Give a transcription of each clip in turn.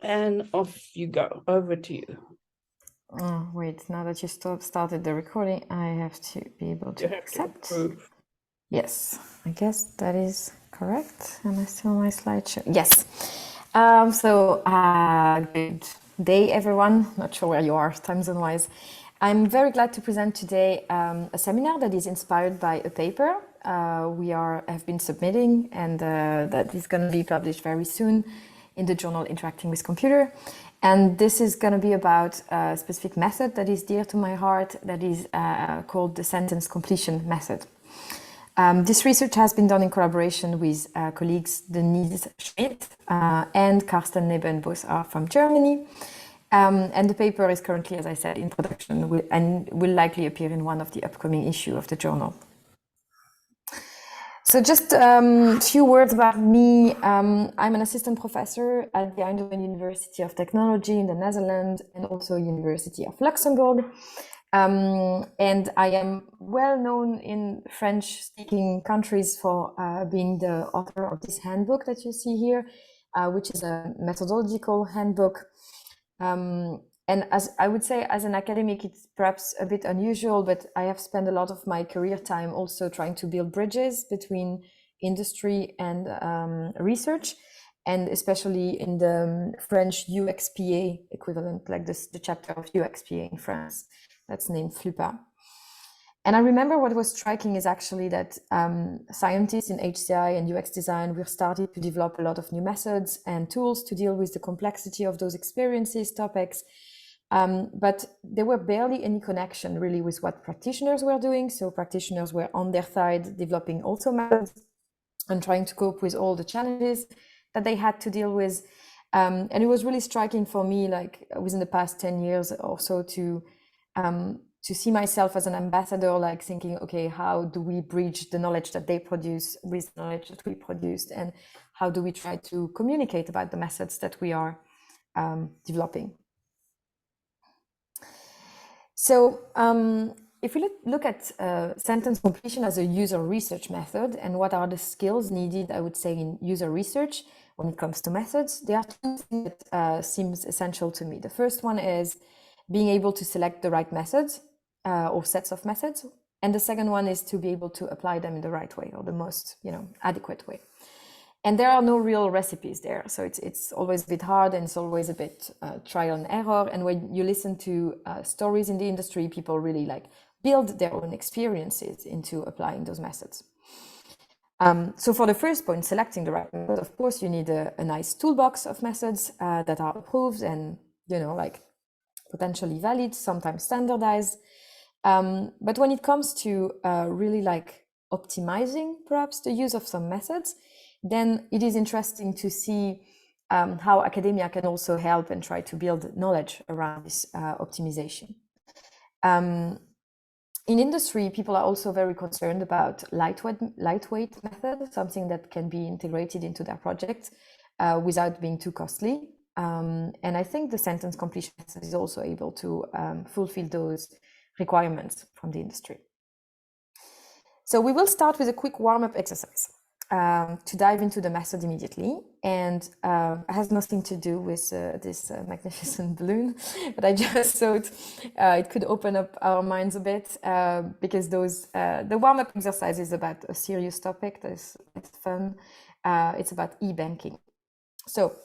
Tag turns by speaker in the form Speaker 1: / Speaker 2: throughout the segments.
Speaker 1: And off you go. Over to you.
Speaker 2: Oh, wait, now that you started the recording, I have to be able to accept.
Speaker 1: Approve.
Speaker 2: Yes, I guess that is correct. Am I still on my slideshow? Yes. Good day, everyone. Not sure where you are, time zone wise. I'm very glad to present today a seminar that is inspired by a paper have been submitting, and that is going to be published very soon in the journal Interacting with Computer. And this is going to be about a specific method that is dear to my heart, that is called the sentence completion method. This research has been done in collaboration with colleagues Denise Schmidt and Carsten Neben, both are from Germany. And the paper is currently, as I said, in production and will likely appear in one of the upcoming issues of the journal. So just a few words about me. I'm an assistant professor at the Eindhoven University of Technology in the Netherlands and also University of Luxembourg. And I am well known in French-speaking countries for being the author of this handbook that you see here, which is a methodological handbook. And as I would say, as an academic, it's perhaps a bit unusual, but I have spent a lot of my career time also trying to build bridges between industry and research, and especially in the French UXPA equivalent, like the chapter of UXPA in France, that's named FLUPA. And I remember what was striking is actually that scientists in HCI and UX design were starting to develop a lot of new methods and tools to deal with the complexity of those experiences, topics. But there were barely any connection really with what practitioners were doing. So practitioners were on their side developing also methods and trying to cope with all the challenges that they had to deal with. And it was really striking for me, like within the past 10 years or so, to see myself as an ambassador, like thinking, okay, how do we bridge the knowledge that they produce with the knowledge that we produced? And how do we try to communicate about the methods that we are developing? So if we look at sentence completion as a user research method, and what are the skills needed, I would say, in user research when it comes to methods, there are two things that seems essential to me. The first one is being able to select the right methods or sets of methods. And the second one is to be able to apply them in the right way or the most, adequate way. And there are no real recipes there. So it's always a bit hard, and it's always a bit trial and error. And when you listen to stories in the industry, people really build their own experiences into applying those methods. So for the first point, selecting the right method, of course, you need a nice toolbox of methods that are approved and, potentially valid, sometimes standardized. But when it comes to really optimizing perhaps the use of some methods, then it is interesting to see how academia can also help and try to build knowledge around this optimization. In industry, people are also very concerned about lightweight method, something that can be integrated into their project without being too costly. And I think the sentence completion method is also able to fulfill those requirements from the industry. So we will start with a quick warm-up exercise to dive into the method immediately. And it has nothing to do with this magnificent balloon, but I just thought it could open up our minds a bit because the warm-up exercise is about a serious topic that is fun. It's about e-banking. So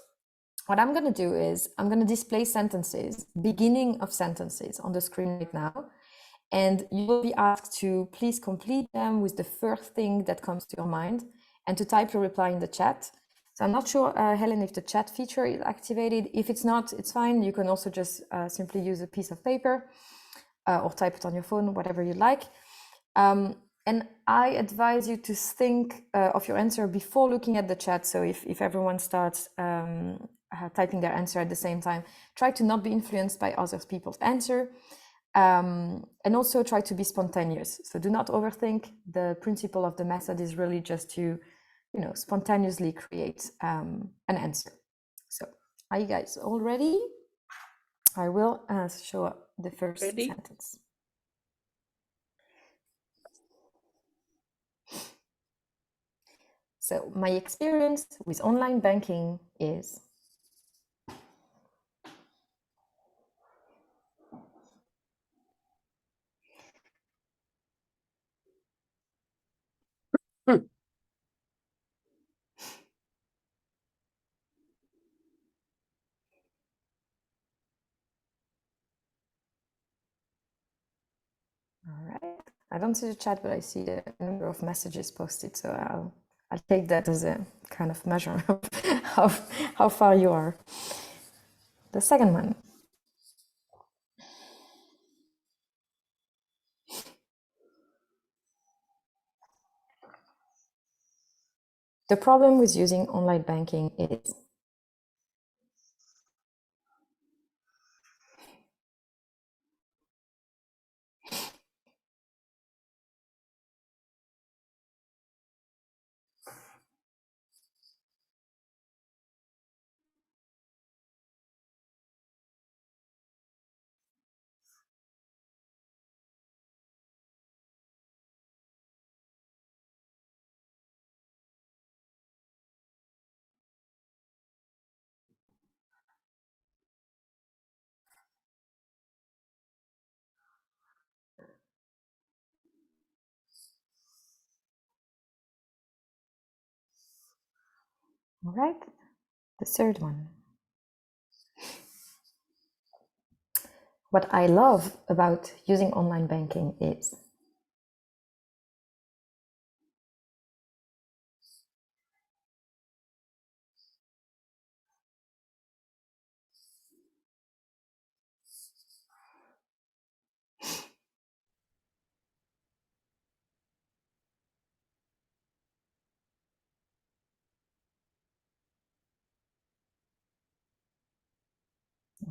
Speaker 2: what I'm going to do is I'm going to display sentences, beginning of sentences on the screen right now. And you will be asked to please complete them with the first thing that comes to your mind and to type your reply in the chat. So I'm not sure, Helen, if the chat feature is activated. If it's not, it's fine. You can also just simply use a piece of paper or type it on your phone, whatever you like. And I advise you to think of your answer before looking at the chat. So if everyone starts typing their answer at the same time, try to not be influenced by other people's answer. And also try to be spontaneous. So do not overthink. The principle of the method is really just to, spontaneously create an answer. So are you guys all ready? I will show up the first sentence. So my experience with online banking is... All right. I don't see the chat, but I see the number of messages posted, so I'll take that as a kind of measure of how far you are. The second one. The problem with using online banking is all right. The third one. What I love about using online banking is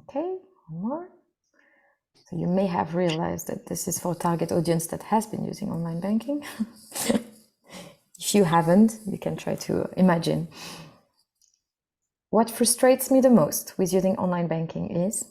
Speaker 2: okay, one more. So you may have realized that this is for a target audience that has been using online banking. If you haven't, you can try to imagine. What frustrates me the most with using online banking is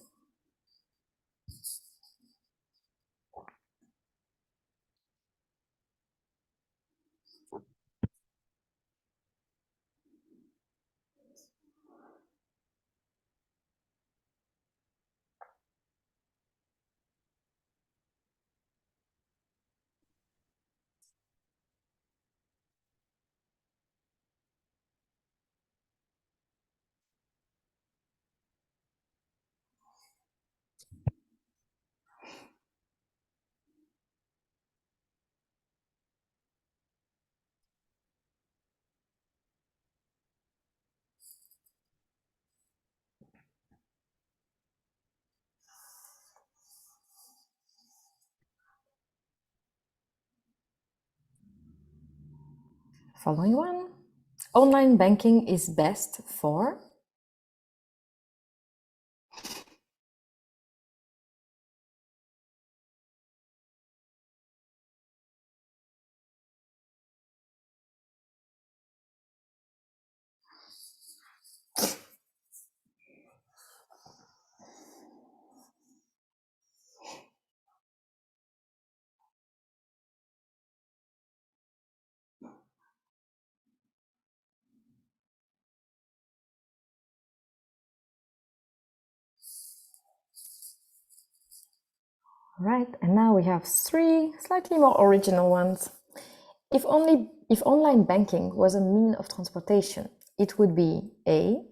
Speaker 2: following one. Online banking is best for right, and now we have three slightly more original ones. If online banking was a mean of transportation, it would be A,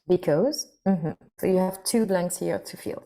Speaker 2: because. So you have two blanks here to fill.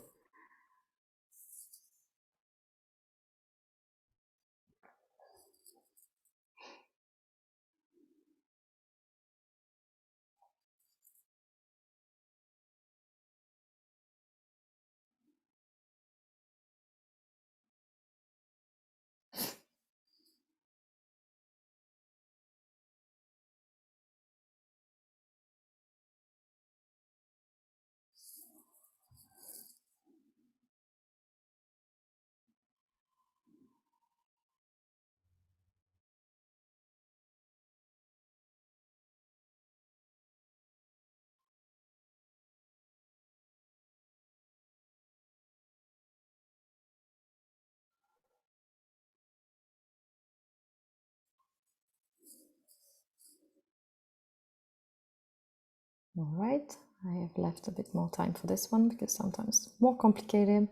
Speaker 2: All right, I have left a bit more time for this one because sometimes it's more complicated.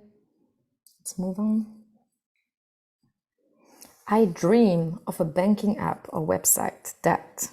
Speaker 2: Let's move on. I dream of a banking app or website that.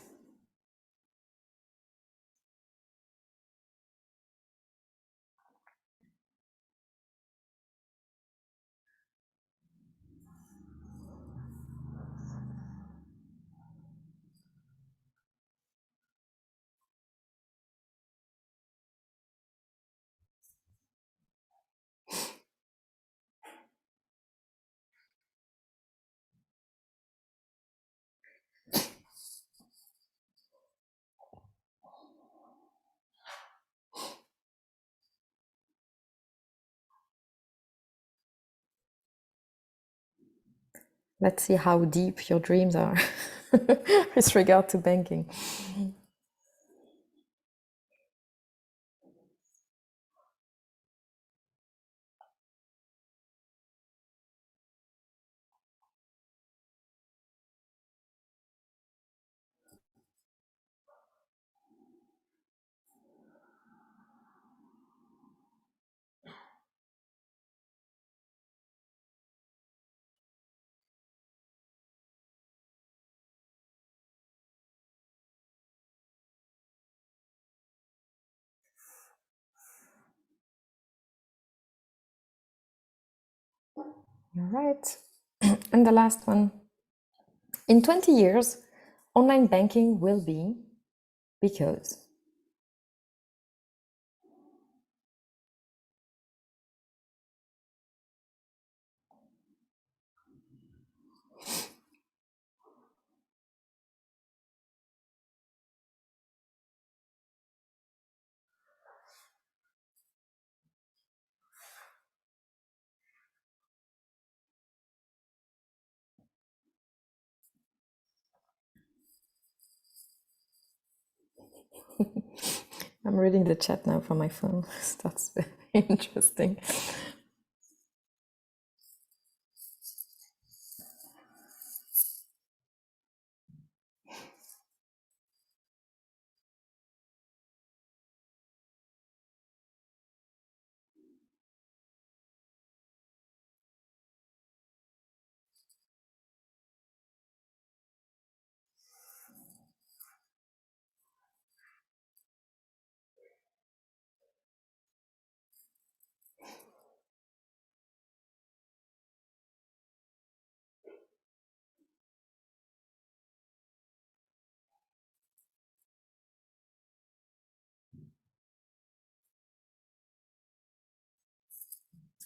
Speaker 2: Let's see how deep your dreams are with regard to banking. All right. And the last one. In 20 years, online banking will be because. I'm reading the chat now from my phone. That's very interesting.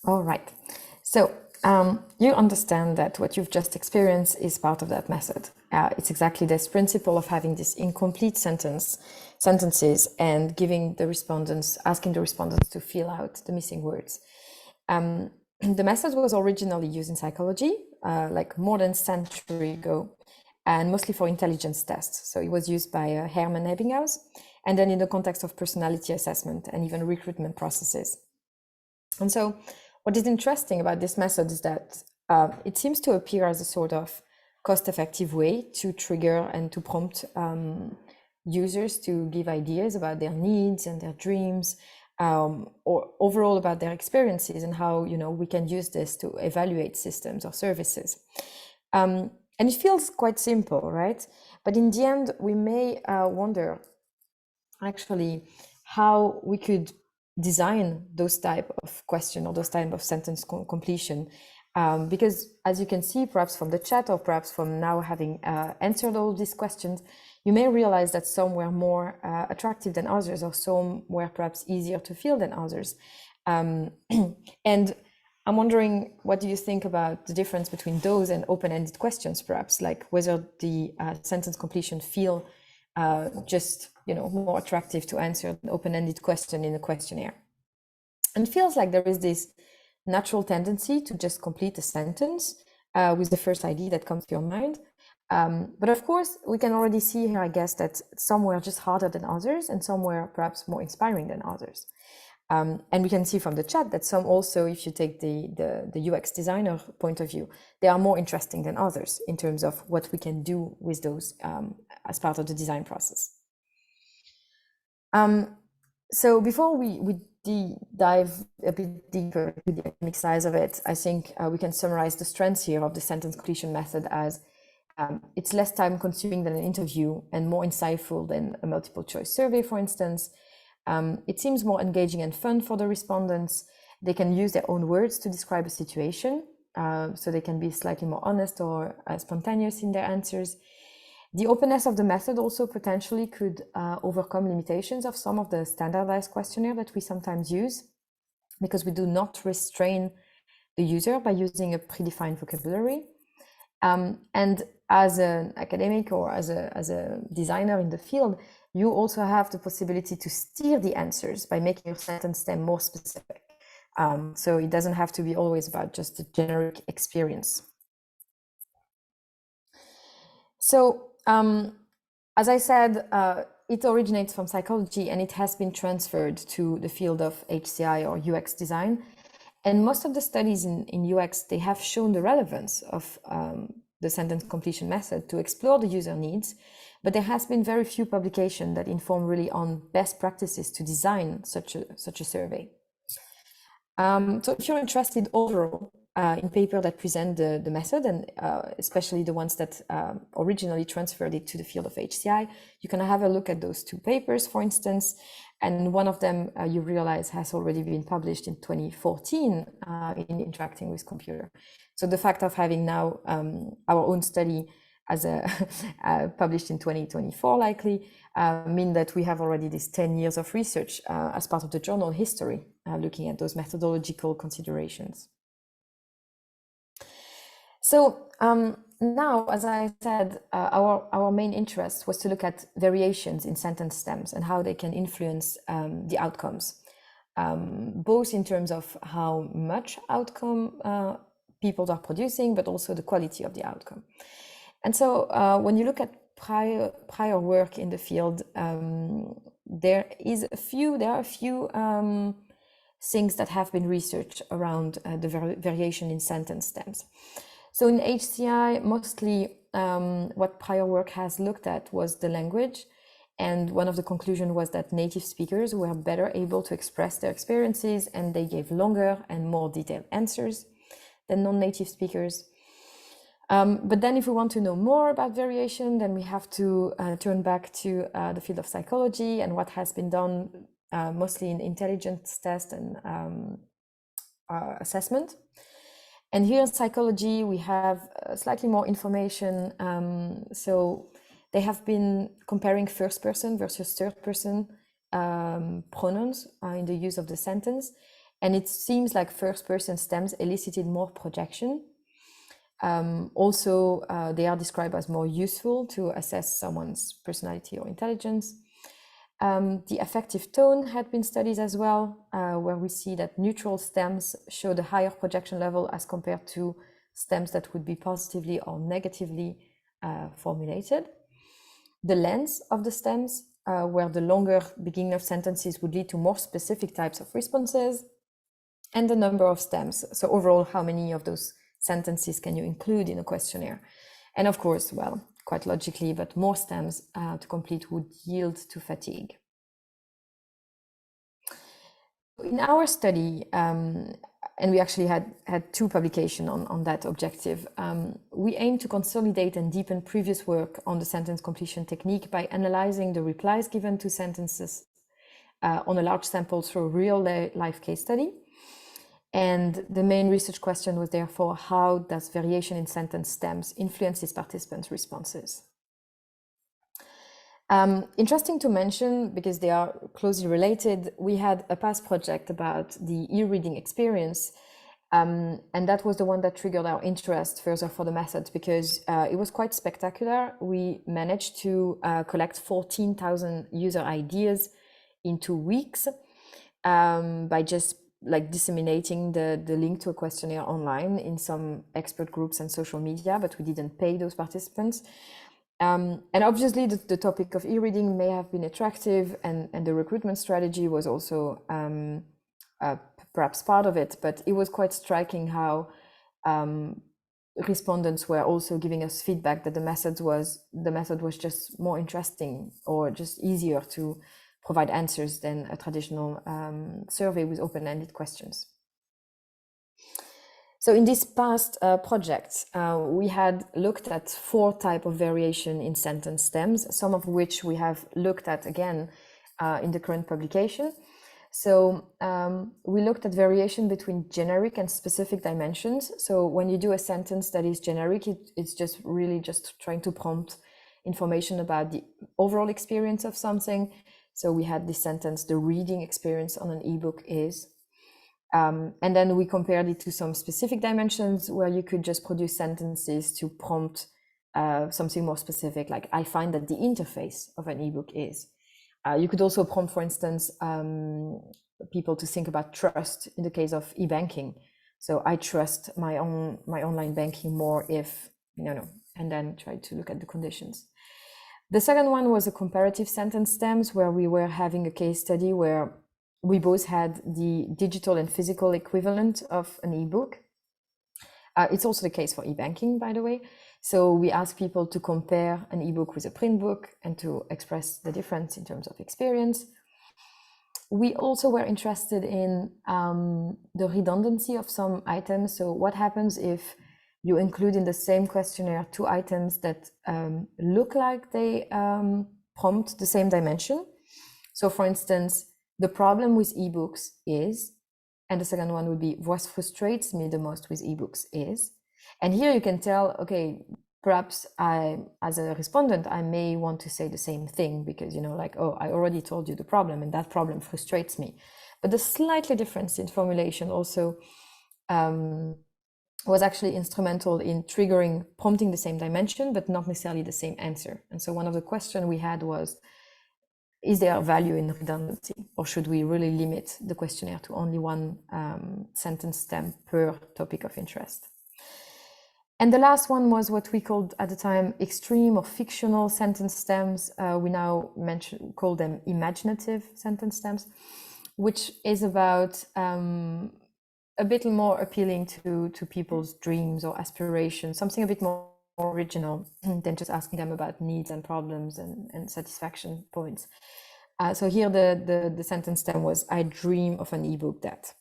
Speaker 2: All right. So you understand that what you've just experienced is part of that method. It's exactly this principle of having this incomplete sentences and giving the respondents, asking the respondents to fill out the missing words. The method was originally used in psychology, like more than a century ago, and mostly for intelligence tests. So it was used by Hermann Ebbinghaus, and then in the context of personality assessment and even recruitment processes. And so what is interesting about this method is that it seems to appear as a sort of cost-effective way to trigger and to prompt users to give ideas about their needs and their dreams, or overall about their experiences and how we can use this to evaluate systems or services. And it feels quite simple, right? But in the end, we may wonder actually how we could design those type of question or those type of sentence completion, because as you can see perhaps from the chat or perhaps from now having answered all these questions, you may realize that some were more attractive than others, or some were perhaps easier to fill than others. And I'm wondering, what do you think about the difference between those and open-ended questions, perhaps, like whether the sentence completion feel just more attractive to answer an open-ended question in a questionnaire? And feels like there is this natural tendency to just complete a sentence with the first idea that comes to your mind. But of course, we can already see here, I guess, that some were just harder than others and some were perhaps more inspiring than others. And we can see from the chat that some also, if you take the UX designer point of view, they are more interesting than others in terms of what we can do with those as part of the design process. So before we dive a bit deeper to the academic size of it, I think we can summarize the strengths here of the sentence completion method as it's less time consuming than an interview and more insightful than a multiple choice survey, for instance. It seems more engaging and fun for the respondents. They can use their own words to describe a situation, so they can be slightly more honest or spontaneous in their answers. The openness of the method also potentially could overcome limitations of some of the standardized questionnaire that we sometimes use, because we do not restrain the user by using a predefined vocabulary. And as an academic or as a designer in the field, you also have the possibility to steer the answers by making your sentence stem more specific. So it doesn't have to be always about just the generic experience. So as I said, it originates from psychology and it has been transferred to the field of HCI or UX design. And most of the studies in UX, they have shown the relevance of the sentence completion method to explore the user needs, but there has been very few publications that inform really on best practices to design such a survey. So if you're interested overall in paper that present the method, and especially the ones that originally transferred it to the field of HCI, you can have a look at those two papers, for instance. And one of them you realize has already been published in 2014 in Interacting with Computer. So the fact of having now our own study as published in 2024 likely mean that we have already this 10 years of research as part of the journal history, looking at those methodological considerations. So now, as I said, our main interest was to look at variations in sentence stems and how they can influence the outcomes, both in terms of how much outcome people are producing, but also the quality of the outcome. And so when you look at prior work in the field, there are a few things that have been researched around the variation in sentence stems. So in HCI, mostly what prior work has looked at was the language. And one of the conclusions was that native speakers were better able to express their experiences and they gave longer and more detailed answers than non-native speakers. But then if we want to know more about variation, then we have to turn back to the field of psychology and what has been done mostly in intelligence test and assessment. And here in psychology, we have slightly more information. So they have been comparing first person versus third person pronouns in the use of the sentence. And it seems like first person stems elicited more projection. Also, they are described as more useful to assess someone's personality or intelligence. The affective tone had been studied as well, where we see that neutral stems showed a higher projection level as compared to stems that would be positively or negatively formulated. The length of the stems, where the longer beginning of sentences would lead to more specific types of responses, and the number of stems. So overall, how many of those sentences can you include in a questionnaire? And of course, well, quite logically, but more stems to complete would yield to fatigue. In our study, and we actually had two publications on that objective, we aim to consolidate and deepen previous work on the sentence completion technique by analyzing the replies given to sentences on a large sample through a real life case study. And the main research question was therefore, how does variation in sentence stems influences participants' responses? Interesting to mention, because they are closely related, we had a past project about the e-reading experience, and that was the one that triggered our interest further for the method, because it was quite spectacular. We managed to collect 14,000 user ideas in 2 weeks by just disseminating the link to a questionnaire online in some expert groups and social media, but we didn't pay those participants. And obviously the topic of e-reading may have been attractive, and the recruitment strategy was also perhaps part of it, but it was quite striking how respondents were also giving us feedback that the method was just more interesting or just easier to provide answers than a traditional survey with open-ended questions. So in this past project, we had looked at 4 types of variation in sentence stems, some of which we have looked at again in the current publication. So we looked at variation between generic and specific dimensions. So when you do a sentence that is generic, it's just really just trying to prompt information about the overall experience of something. So we had this sentence, the reading experience on an ebook is. And then we compared it to some specific dimensions where you could just produce sentences to prompt something more specific, like I find that the interface of an ebook is. You could also prompt, for instance, people to think about trust in the case of e-banking. So I trust my online banking more if, and then try to look at the conditions. The second one was a comparative sentence stems, where we were having a case study where we both had the digital and physical equivalent of an ebook. It's also the case for e-banking, by the way. So we asked people to compare an ebook with a print book and to express the difference in terms of experience. We also were interested in the redundancy of some items. So what happens if you include in the same questionnaire 2 items that look like they prompt the same dimension? So for instance, the problem with ebooks is, and the second one would be, what frustrates me the most with ebooks is. And here you can tell, okay, perhaps I, as a respondent, I may want to say the same thing because, like, oh, I already told you the problem and that problem frustrates me. But the slightly difference in formulation also was actually instrumental in triggering, prompting the same dimension, but not necessarily the same answer. And so one of the questions we had was, is there value in redundancy, or should we really limit the questionnaire to only 1 sentence stem per topic of interest? And the last one was what we called at the time extreme or fictional sentence stems. We now call them imaginative sentence stems, which is about a bit more appealing to people's dreams or aspirations, something a bit more original than just asking them about needs and problems and satisfaction points. So here the sentence stem was, I dream of an ebook that.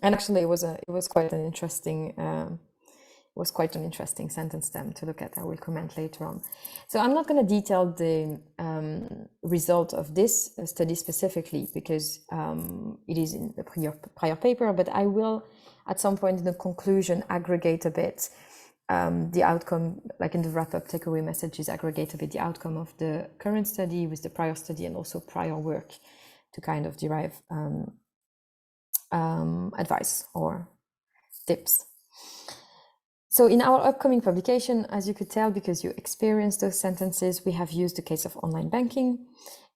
Speaker 2: And actually it was quite an interesting sentence stem to look at. I will comment later on. So I'm not going to detail the result of this study specifically because it is in the prior paper, but I will at some point in the conclusion aggregate a bit the outcome, like in the wrap-up takeaway messages, aggregate a bit the outcome of the current study with the prior study and also prior work to kind of derive advice or tips. So in our upcoming publication, as you could tell, because you experienced those sentences, we have used the case of online banking.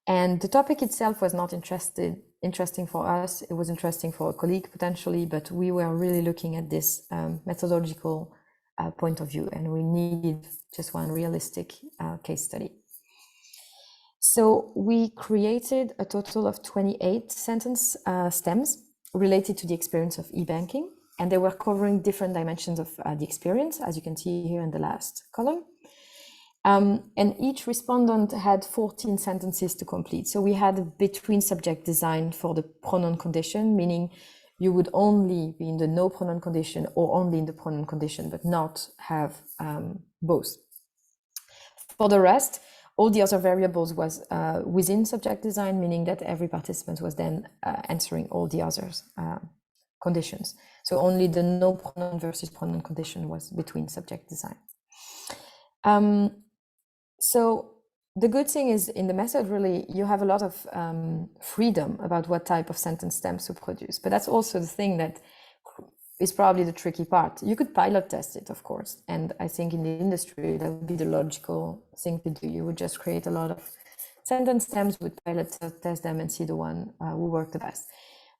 Speaker 2: And the topic itself was not interesting for us. It was interesting for a colleague potentially, but we were really looking at this methodological point of view, and we needed just one realistic case study. So we created a total of 28 sentence stems related to the experience of e-banking, and they were covering different dimensions of the experience, as you can see here in the last column. And each respondent had 14 sentences to complete. So we had a between subject design for the pronoun condition, meaning you would only be in the no pronoun condition or only in the pronoun condition, but not have both. For the rest, all the other variables was within subject design, meaning that every participant was then answering all the others conditions. So only the no pronoun versus pronoun condition was between subject design. So the good thing is in the method, really, you have a lot of freedom about what type of sentence stems to produce. But that's also the thing that is probably the tricky part. You could pilot test it, of course. And I think in the industry, that would be the logical thing to do. You would just create a lot of sentence stems, would pilot test them and see the one who worked the best.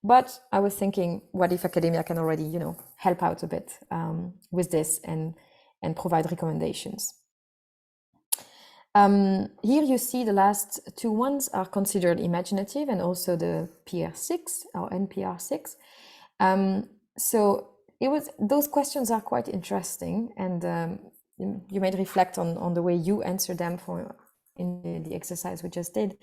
Speaker 2: But I was thinking, what if academia can already, help out a bit with this and provide recommendations? Here you see the last 2 ones are considered imaginative, and also the PR6 or NPR6. So those questions are quite interesting, and you may reflect on the way you answer them in the exercise we just did.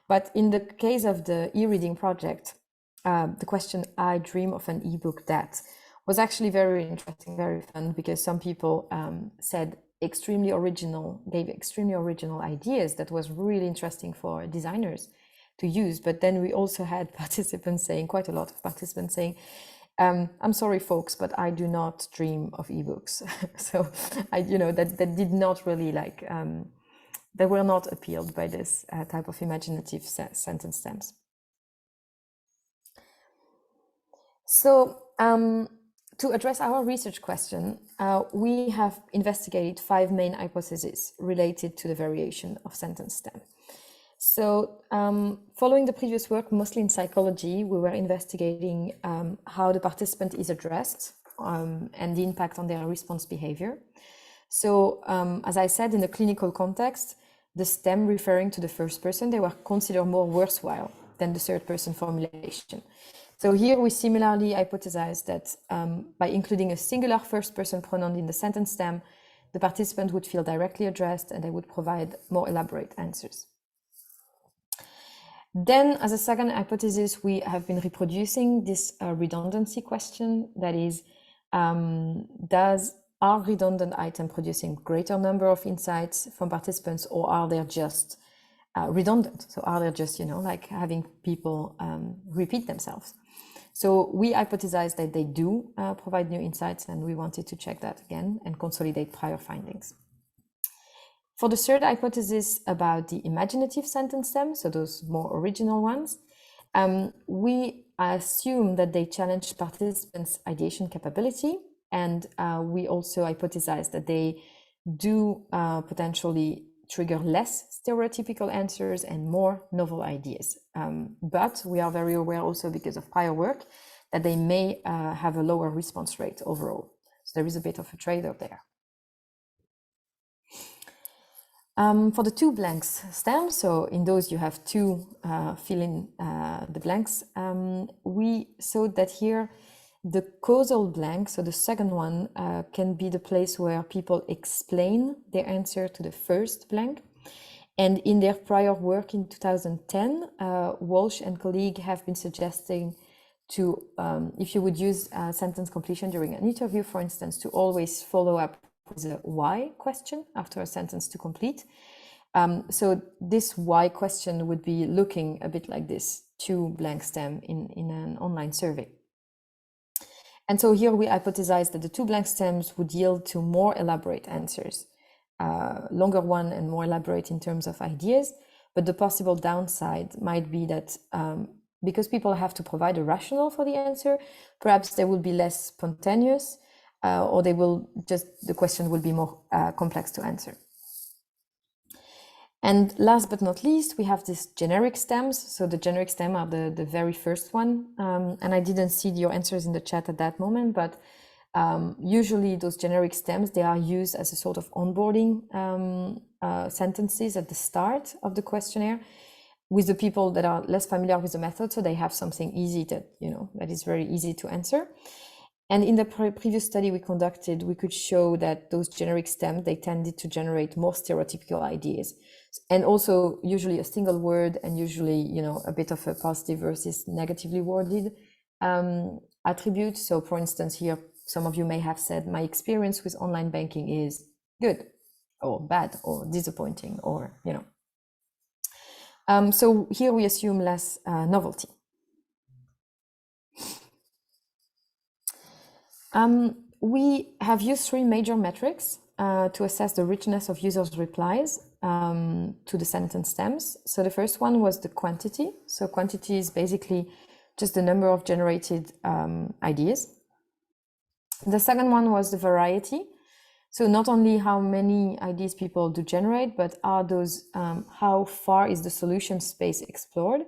Speaker 2: But in the case of the e-reading project, the question, I dream of an ebook that, was actually very interesting, very fun, because some people said gave extremely original ideas that was really interesting for designers to use. But then we also had participants saying, quite a lot of participants saying, I'm sorry, folks, but I do not dream of ebooks. So that did not really they were not appealed by this type of imaginative sentence stems. So to address our research question, we have investigated 5 main hypotheses related to the variation of sentence stem. So following the previous work, mostly in psychology, we were investigating how the participant is addressed and the impact on their response behavior. So as I said, in a clinical context, the stem referring to the first person, they were considered more worthwhile than the third person formulation. So here we similarly hypothesized that by including a singular first person pronoun in the sentence stem, the participant would feel directly addressed and they would provide more elaborate answers. Then, as a second hypothesis, we have been reproducing this redundancy question. That is, are redundant items producing greater number of insights from participants, or are they just redundant? So are they just, like having people repeat themselves? So we hypothesized that they do provide new insights, and we wanted to check that again and consolidate prior findings. For the third hypothesis about the imaginative sentence stems, so those more original ones, we assume that they challenge participants' ideation capability, and we also hypothesize that they do potentially trigger less stereotypical answers and more novel ideas. But we are very aware also, because of prior work, that they may have a lower response rate overall. So there is a bit of a trade-off there. For the 2 blanks stems, so in those you have 2 fill in the blanks, we saw that here the causal blank, so the second one, can be the place where people explain their answer to the first blank. And in their prior work in 2010, Walsh and colleague have been suggesting to, if you would use sentence completion during an interview, for instance, to always follow up with a why question after a sentence to complete. So this why question would be looking a bit like this 2 blank stem in an online survey. And so here we hypothesized that the 2 blank stems would yield to more elaborate answers, longer one and more elaborate in terms of ideas. But the possible downside might be that because people have to provide a rationale for the answer, perhaps they will be less spontaneous, or the question will be more complex to answer. And last but not least, we have these generic stems. So the generic stem are the very first one. And I didn't see your answers in the chat at that moment, but usually those generic stems, they are used as a sort of onboarding sentences at the start of the questionnaire with the people that are less familiar with the method. So they have something easy that is very easy to answer. And in the previous study we conducted, we could show that those generic stems, they tended to generate more stereotypical ideas. And also usually a single word, and usually, a bit of a positive versus negatively worded attribute. So for instance, here, some of you may have said, my experience with online banking is good, or bad, or disappointing, or, so here we assume less novelty. We have used 3 major metrics to assess the richness of users' replies to the sentence stems. So the first one was the quantity. So quantity is basically just the number of generated ideas. The second one was the variety. So not only how many ideas people do generate, but are those, how far is the solution space explored?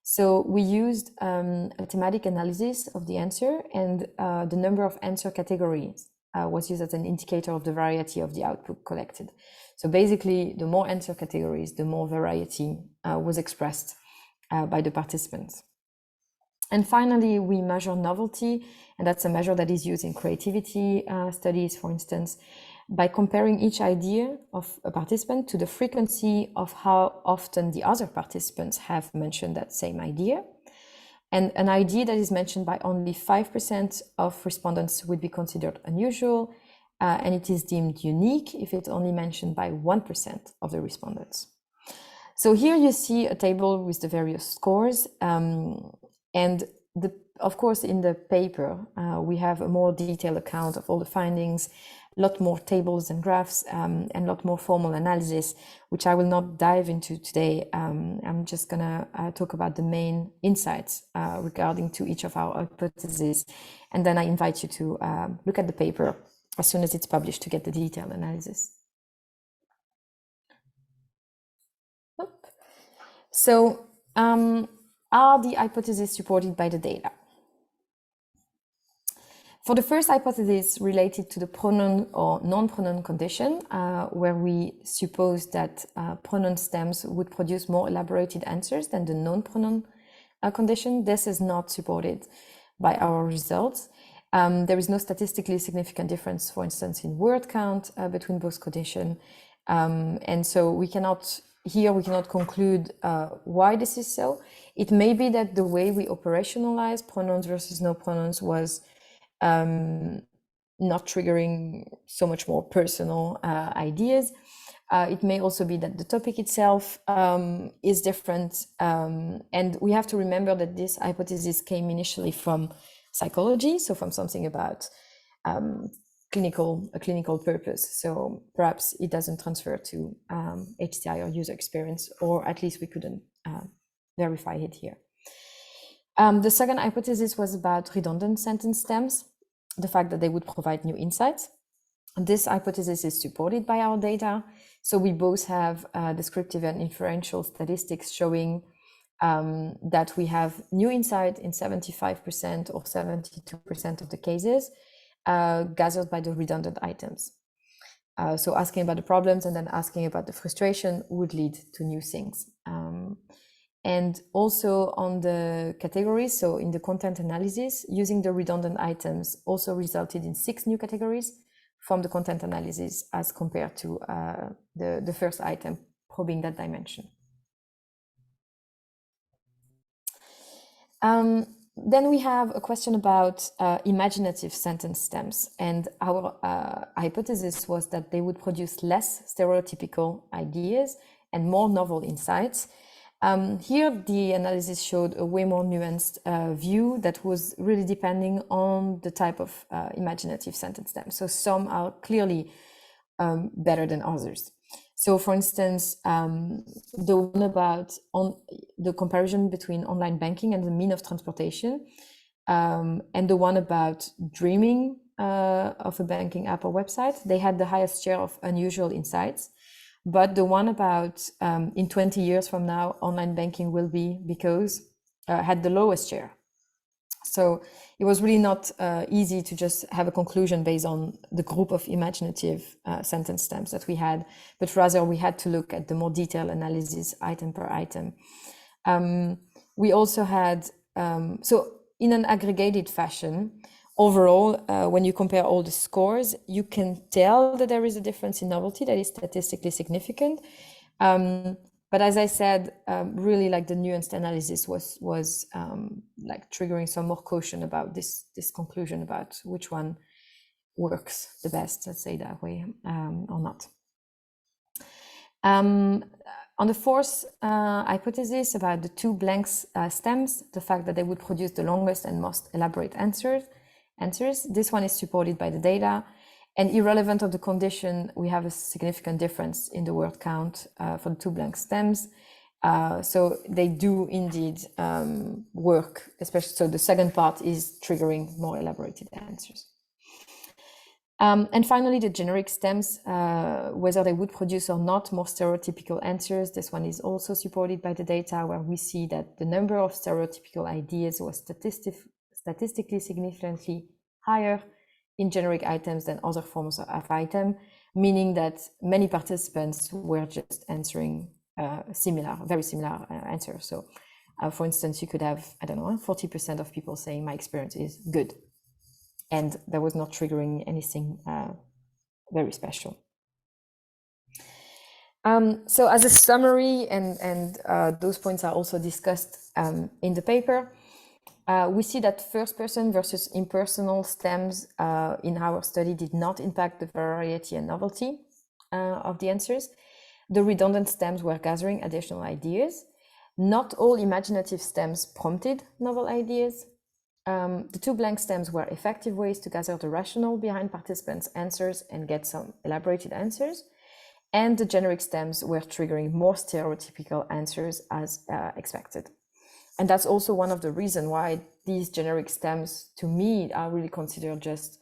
Speaker 2: So we used a thematic analysis of the answer, and the number of answer categories was used as an indicator of the variety of the output collected. So basically, the more answer categories, the more variety was expressed by the participants. And finally, we measure novelty, and that's a measure that is used in creativity studies, for instance, by comparing each idea of a participant to the frequency of how often the other participants have mentioned that same idea. And an idea that is mentioned by only 5% of respondents would be considered unusual, and it is deemed unique if it's only mentioned by 1% of the respondents. So here you see a table with the various scores, and of course in the paper we have a more detailed account of all the findings, a lot more tables and graphs, and a lot more formal analysis, which I will not dive into today. I'm just gonna talk about the main insights regarding to each of our hypotheses, and then I invite you to look at the paper as soon as it's published to get the detailed analysis. So are the hypotheses supported by the data? For the first hypothesis related to the pronoun or non-pronoun condition, where we suppose that pronoun stems would produce more elaborated answers than the non-pronoun condition, this is not supported by our results. There is no statistically significant difference, for instance, in word count between both conditions. And so we cannot conclude why this is so. It may be that the way we operationalize pronouns versus no pronouns was not triggering so much more personal ideas. It may also be that the topic itself is different. And we have to remember that this hypothesis came initially from psychology, so from something about a clinical purpose. So perhaps it doesn't transfer to HCI or user experience, or at least we couldn't verify it here. The second hypothesis was about redundant sentence stems, the fact that they would provide new insights. This hypothesis is supported by our data. So we both have descriptive and inferential statistics showing that we have new insight in 75% or 72% of the cases gathered by the redundant items. So asking about the problems and then asking about the frustration would lead to new things. And also on the categories, so in the content analysis, using the redundant items also resulted in 6 new categories from the content analysis as compared to the first item probing that dimension. Then we have a question about imaginative sentence stems, and our hypothesis was that they would produce less stereotypical ideas and more novel insights. Here, the analysis showed a way more nuanced view that was really depending on the type of imaginative sentence stem. So some are clearly better than others. So for instance, the one about the comparison between online banking and the mean of transportation, and the one about dreaming of a banking app or website, they had the highest share of unusual insights. But the one about in 20 years from now, online banking will be because had the lowest share. So it was really not easy to just have a conclusion based on the group of imaginative sentence stems that we had, but rather we had to look at the more detailed analysis item per item. We also had, so in an aggregated fashion, overall, when you compare all the scores, you can tell that there is a difference in novelty that is statistically significant. But as I said, really like the nuanced analysis was like triggering some more caution about this conclusion about which one works the best, let's say that way, or not. On the fourth hypothesis about the 2 blanks stems, the fact that they would produce the longest and most elaborate answers, this one is supported by the data. And irrelevant of the condition, we have a significant difference in the word count for the 2 blank stems. So they do indeed work, especially, so the second part is triggering more elaborated answers. And finally, the generic stems, whether they would produce or not more stereotypical answers, this one is also supported by the data, where we see that the number of stereotypical ideas was statistically significantly higher in generic items than other forms of item, meaning that many participants were just answering very similar answers. So for instance, you could have, 40% of people saying my experience is good. And that was not triggering anything very special. So as a summary, and those points are also discussed in the paper, we see that first person versus impersonal stems in our study did not impact the variety and novelty of the answers. The redundant stems were gathering additional ideas. Not all imaginative stems prompted novel ideas. The two blank stems were effective ways to gather the rationale behind participants' answers and get some elaborated answers. And the generic stems were triggering more stereotypical answers as expected. And that's also one of the reasons why these generic stems, to me, are really considered just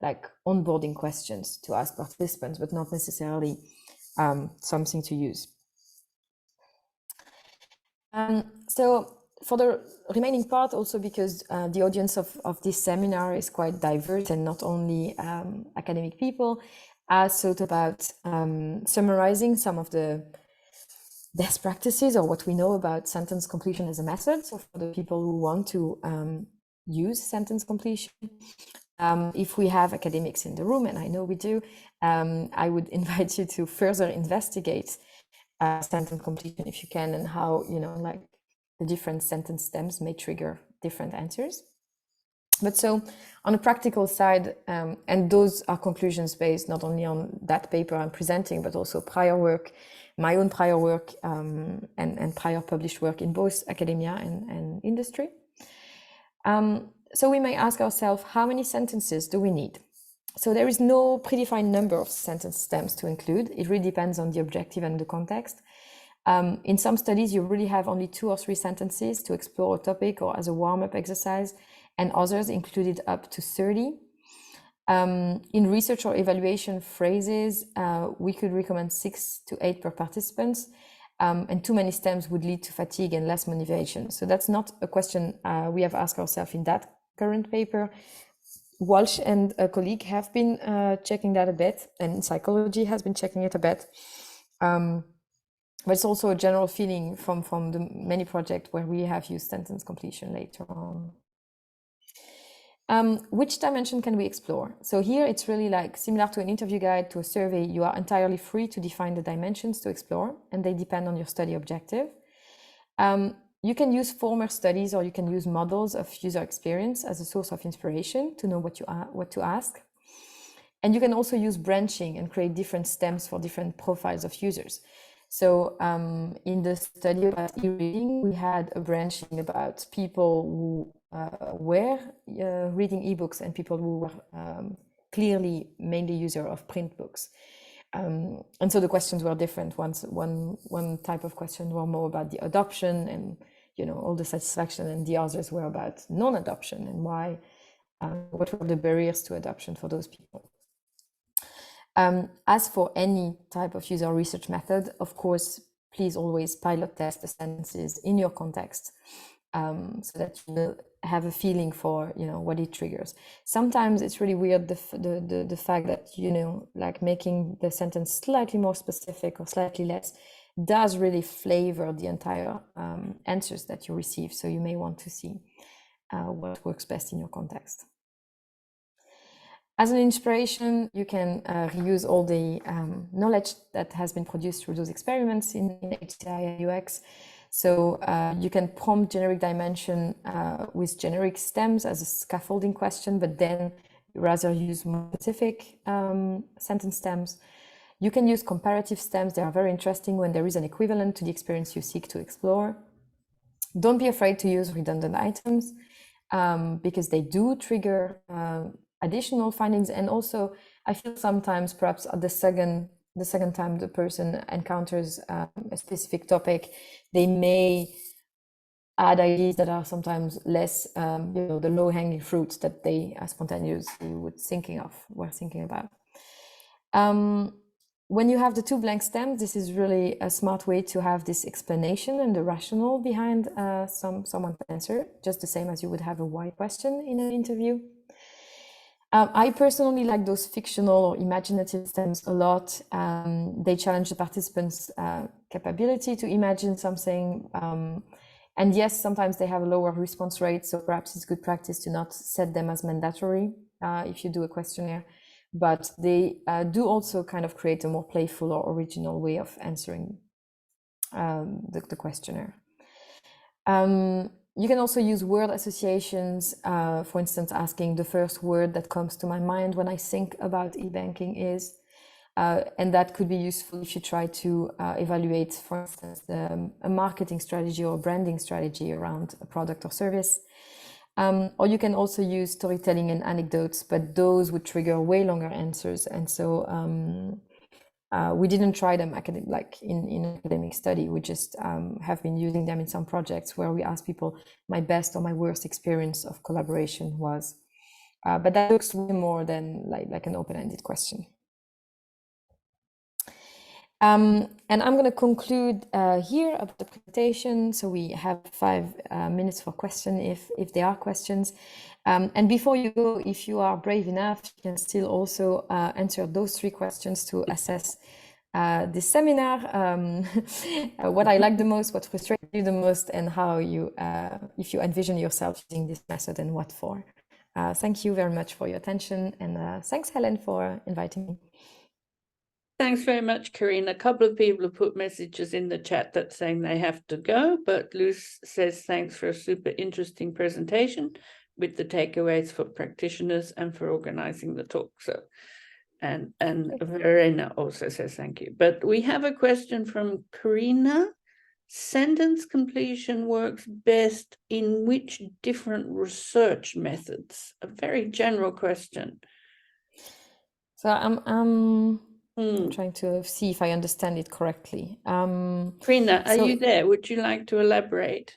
Speaker 2: like onboarding questions to ask participants, but not necessarily something to use. So for the remaining part, also because the audience of this seminar is quite diverse and not only academic people, I thought about summarizing some of the best practices or what we know about sentence completion as a method. So for the people who want to use sentence completion, if we have academics in the room, and I know we do, I would invite you to further investigate sentence completion if you can, and how, like the different sentence stems may trigger different answers. But so on a practical side, and those are conclusions based not only on that paper I'm presenting, but also prior work, my own prior work, and prior published work in both academia and industry. So we may ask ourselves, how many sentences do we need? So there is no predefined number of sentence stems to include. It really depends on the objective and the context. In some studies, you really have only 2 or 3 sentences to explore a topic or as a warm-up exercise, and others included up to 30. In research or evaluation phrases, we could recommend 6 to 8 per participant, and too many stems would lead to fatigue and less motivation. So that's not a question we have asked ourselves in that current paper. Walsh and a colleague have been checking that a bit, and psychology has been checking it a bit. But it's also a general feeling from the many projects where we have used sentence completion later on. Which dimension can we explore? So here it's really like similar to an interview guide, to a survey. You are entirely free to define the dimensions to explore, and they depend on your study objective. You can use former studies, or you can use models of user experience as a source of inspiration to know what to ask. And you can also use branching and create different stems for different profiles of users. So in the study about e-reading, we had a branching about people who were reading ebooks and people who were clearly mainly user of print books. And so the questions were different. One type of question were more about the adoption and all the satisfaction, and the others were about non-adoption and why, what were the barriers to adoption for those people. As for any type of user research method, of course, please always pilot test the sentences in your context, so that you will have a feeling for what it triggers. Sometimes it's really weird, the fact that like making the sentence slightly more specific or slightly less does really flavor the entire answers that you receive. So you may want to see what works best in your context. As an inspiration, you can reuse all the knowledge that has been produced through those experiments in HCI and UX. So you can prompt generic dimension with generic stems as a scaffolding question, but then rather use more specific sentence stems. You can use comparative stems. They are very interesting when there is an equivalent to the experience you seek to explore. Don't be afraid to use redundant items, because they do trigger additional findings. And also, I feel sometimes perhaps at the second time the person encounters a specific topic, they may add ideas that are sometimes less, the low-hanging fruits that they spontaneously were thinking about. When you have the 2 blank stems, this is really a smart way to have this explanation and the rationale behind someone's answer, just the same as you would have a why question in an interview. I personally like those fictional or imaginative stems a lot. They challenge the participants' capability to imagine something. And yes, sometimes they have a lower response rate, so perhaps it's good practice to not set them as mandatory if you do a questionnaire. but they do also kind of create a more playful or original way of answering the questionnaire. You can also use word associations, for instance, asking the first word that comes to my mind when I think about e-banking is, and that could be useful if you try to evaluate, for instance, a marketing strategy or branding strategy around a product or service. Or you can also use storytelling and anecdotes, but those would trigger way longer answers. And so we didn't try them in an academic study. We just have been using them in some projects where we ask people my best or my worst experience of collaboration was. But that looks way more than like an open-ended question. And I'm going to conclude here about the presentation. So we have 5 minutes for questions if there are questions. And before you go, if you are brave enough, you can still also answer those 3 questions to assess this seminar. What I like the most, what frustrated you the most, and how you, if you envision yourself using this method and what for. Thank you very much for your attention, and thanks, Helen, for inviting me.
Speaker 1: Thanks very much, Carine. A couple of people have put messages in the chat that saying they have to go, but Luce says thanks for a super interesting presentation with the takeaways for practitioners and for organizing the talk. So, and Verena also says thank you. But we have a question from Karina. Sentence completion works best in which different research methods? A very general question.
Speaker 2: So I'm trying to see if I understand it correctly.
Speaker 1: Karina, are you there? Would you like to elaborate?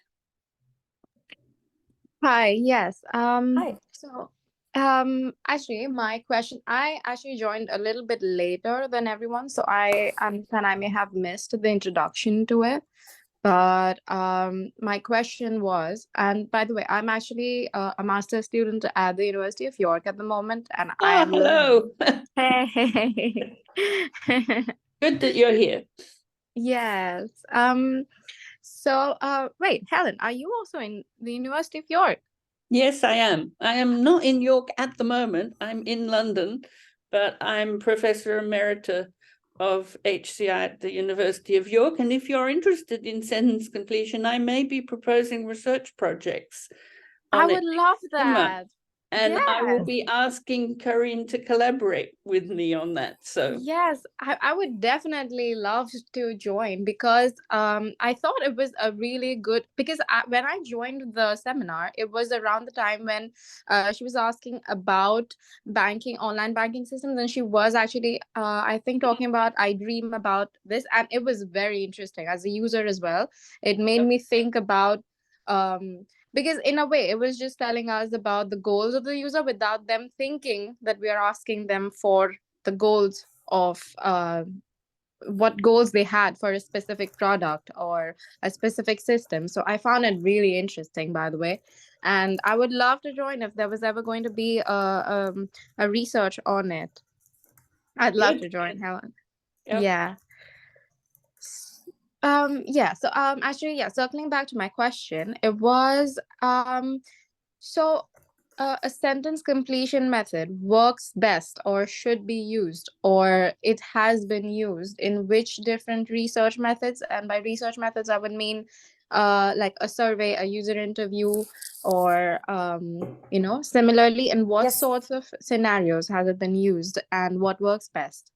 Speaker 3: Hi, yes.
Speaker 2: Hi.
Speaker 3: So, actually, my question, I actually joined a little bit later than everyone, so I understand I may have missed the introduction to it. But my question was, and by the way, I'm actually a master's student at the University of York at the moment, and I am
Speaker 1: hello.
Speaker 3: Hey.
Speaker 1: Good that you're here.
Speaker 3: Yes. So, wait, Helen, are you also in the University of York?
Speaker 1: Yes, I am. I am not in York at the moment. I'm in London, but I'm Professor Emerita of HCI at the University of York. And if you're interested in sentence completion, I may be proposing research projects on
Speaker 3: I would love that.
Speaker 1: And
Speaker 3: yes.
Speaker 1: I will be asking Carine to collaborate with me on that. So
Speaker 3: yes, I would definitely love to join because I thought it was a really good because when I joined the seminar, it was around the time when she was asking about banking, online banking systems, and she was actually I think talking about I dream about this, and it was very interesting as a user as well. It made me think about because in a way it was just telling us about the goals of the user without them thinking that we are asking them for the goals of what goals they had for a specific product or a specific system. So I found it really interesting, by the way, and I would love to join if there was ever going to be a research on it. I'd love to join, Helen.
Speaker 1: Yep.
Speaker 3: Yeah. So actually, yeah, circling back to my question, it was so a sentence completion method works best or should be used or it has been used in which different research methods, and by research methods I would mean like a survey, a user interview, or similarly, in what sorts of scenarios has it been used and what works best?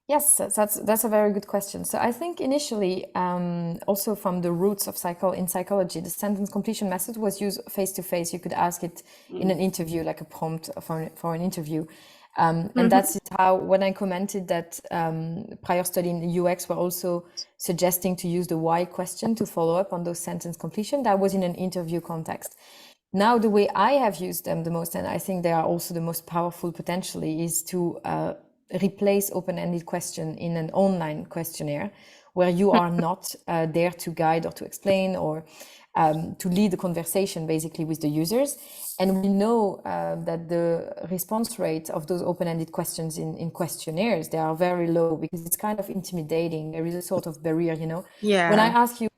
Speaker 2: Yes, that's a very good question. So I think initially, also from the roots of psychology, the sentence completion method was used face to face. You could ask it in an interview, like a prompt for an interview, and that's how when I commented that prior study in the UX were also suggesting to use the why question to follow up on those sentence completion. That was in an interview context. Now, the way I have used them the most, and I think they are also the most powerful potentially, is to replace open-ended question in an online questionnaire where you are not there to guide or to explain or to lead the conversation basically with the users. And we know that the response rate of those open-ended questions in questionnaires, they are very low because it's kind of intimidating. There is a sort of barrier,
Speaker 3: Yeah.
Speaker 2: When I ask you,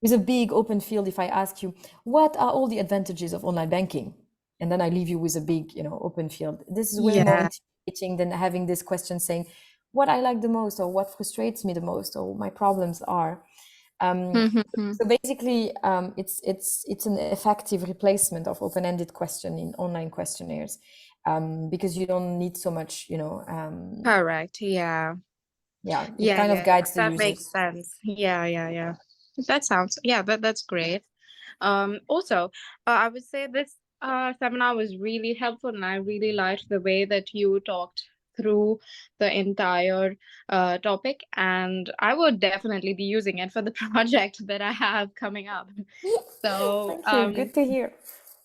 Speaker 2: with a big open field, if I ask you, what are all the advantages of online banking? and then I leave you with a big, open field. This is way more
Speaker 3: Yeah.
Speaker 2: intimidating than having this question saying what I like the most, or what frustrates me the most, or my problems are. So basically, it's an effective replacement of open-ended question in online questionnaires, because you don't need so much,
Speaker 3: Correct. Yeah.
Speaker 2: it kind of guides the
Speaker 3: That
Speaker 2: users.
Speaker 3: makes sense. Yeah. That sounds, yeah, that's great. Also, I would say this seminar was really helpful, and I really liked the way that you talked through the entire topic, and I would definitely be using it for the project that I have coming up. So,
Speaker 2: Thank you. Good to hear.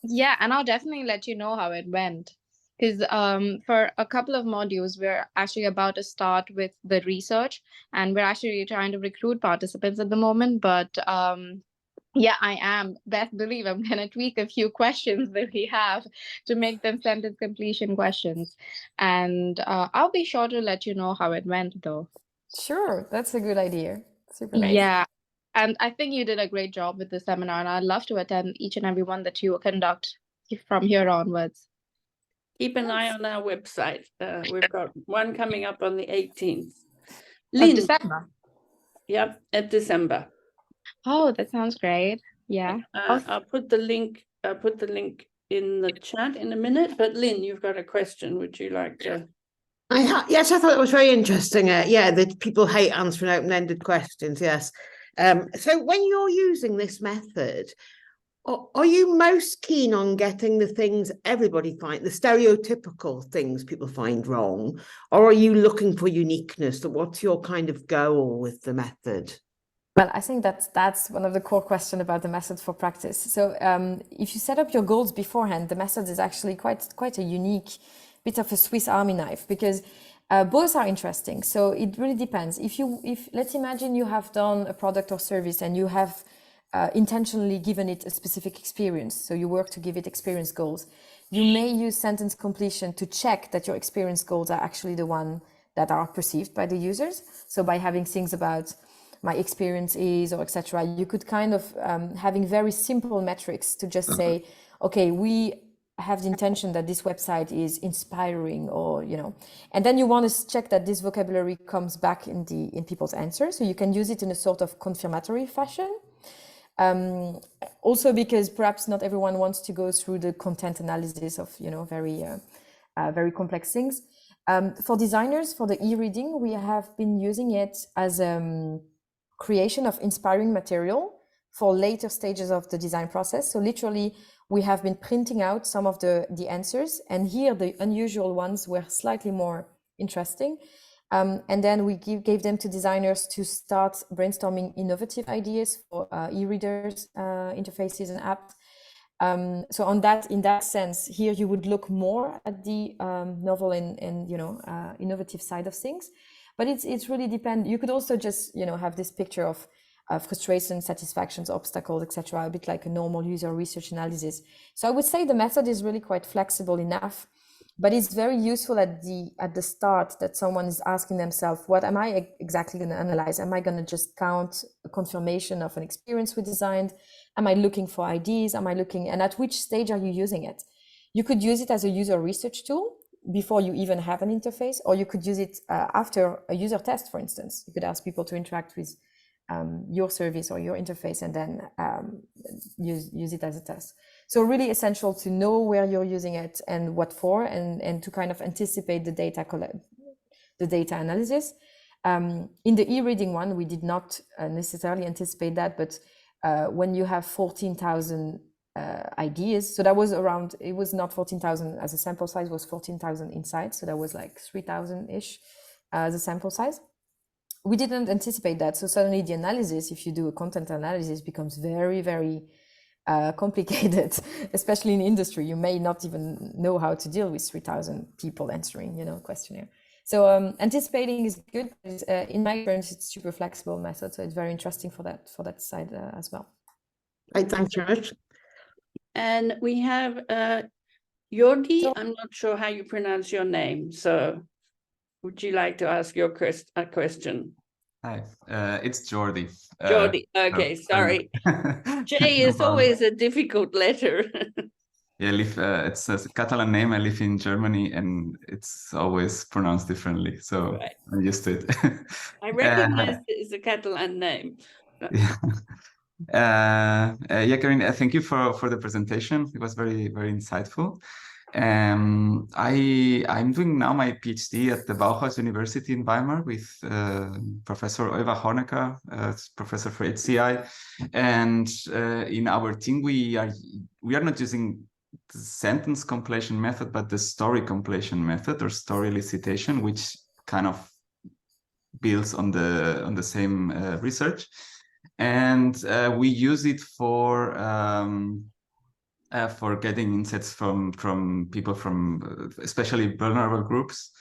Speaker 3: yeah, and I'll definitely let you know how it went. Because for a couple of modules, we're actually about to start with the research, and we're actually trying to recruit participants at the moment. But yeah, I am. Best believe I'm going to tweak a few questions that we have to make them sentence completion questions. And I'll be sure to let you know how it went, though.
Speaker 2: Sure, that's a good idea. Super nice.
Speaker 3: Yeah. And I think you did a great job with the seminar, and I'd love to attend each and every one that you conduct from here onwards.
Speaker 1: Keep an eye on our website. We've got one coming up on the 18th.
Speaker 3: Of
Speaker 1: Lynn,
Speaker 3: December.
Speaker 1: yep, at December.
Speaker 3: Oh, that sounds great. Yeah.
Speaker 1: I'll put the link. I'll put the link in the chat in a minute. But Lynn, you've got a question. Would you like to?
Speaker 4: Yes, I thought it was very interesting. Yeah, that people hate answering open-ended questions. Yes. So when you're using this method, are you most keen on getting the things everybody finds, the stereotypical things people find wrong, or are you looking for uniqueness? What's your kind of goal with the method?
Speaker 2: Well, I think that's one of the core questions about the method for practice. So if you set up your goals beforehand, the method is actually quite a unique bit of a Swiss Army knife, because both are interesting. So it really depends. If let's imagine you have done a product or service and you have intentionally given it a specific experience, so you work to give it experience goals, you may use sentence completion to check that your experience goals are actually the one that are perceived by the users. So by having things about my experience is, or etc., you could kind of having very simple metrics to just say, okay, we have the intention that this website is inspiring, or and then you want to check that this vocabulary comes back in people's answers, so you can use it in a sort of confirmatory fashion. Also because perhaps not everyone wants to go through the content analysis of very complex things. For designers, for the e-reading, we have been using it as creation of inspiring material for later stages of the design process. So literally, we have been printing out some of the answers, and here the unusual ones were slightly more interesting. And then we gave them to designers to start brainstorming innovative ideas for e-readers, interfaces and apps. So in that sense, here you would look more at the novel and innovative side of things. But it's really depend. You could also just have this picture of frustrations, satisfactions, obstacles, etc., a bit like a normal user research analysis. So I would say the method is really quite flexible enough, but it's very useful at the start, that someone is asking themselves, what am I exactly going to analyze? Am I going to just count a confirmation of an experience we designed? Am I looking for ideas? And at which stage are you using it? You could use it as a user research tool before you even have an interface, or you could use it after a user test, for instance. You could ask people to interact with your service or your interface, and then use it as a test. So really essential to know where you're using it and what for, and to kind of anticipate the data analysis. In the e-reading one, we did not necessarily anticipate that, but when you have 14,000 ideas, so that was around, it was not 14,000 as a sample size, it was 14,000 insights, so that was like 3,000-ish as a sample size. We didn't anticipate that, so suddenly the analysis, if you do a content analysis, becomes very, very complicated, especially in industry. You may not even know how to deal with 3,000 people answering, questionnaire. So anticipating is good. In my experience, it's super flexible method, so it's very interesting for that side as well.
Speaker 4: Right, thanks very much.
Speaker 1: And we have Jordi. I'm not sure how you pronounce your name, so would you like to ask your question?
Speaker 5: Hi, it's Jordi.
Speaker 1: Jordi, okay, sorry. J is always a difficult letter.
Speaker 5: Yeah, I live, it's a Catalan name. I live in Germany, and it's always pronounced differently. So
Speaker 1: Right.
Speaker 5: I'm used to it.
Speaker 1: I recognize it as a Catalan name.
Speaker 5: Yeah. Yeah, Carine, thank you for the presentation. It was very, very insightful. I'm doing now my PhD at the Bauhaus University in Weimar with Professor Oliver Honecker, professor for HCI, and in our team we are not using the sentence completion method, but the story completion method or story elicitation, which kind of builds on the same research, and we use it for getting insights from people from especially vulnerable groups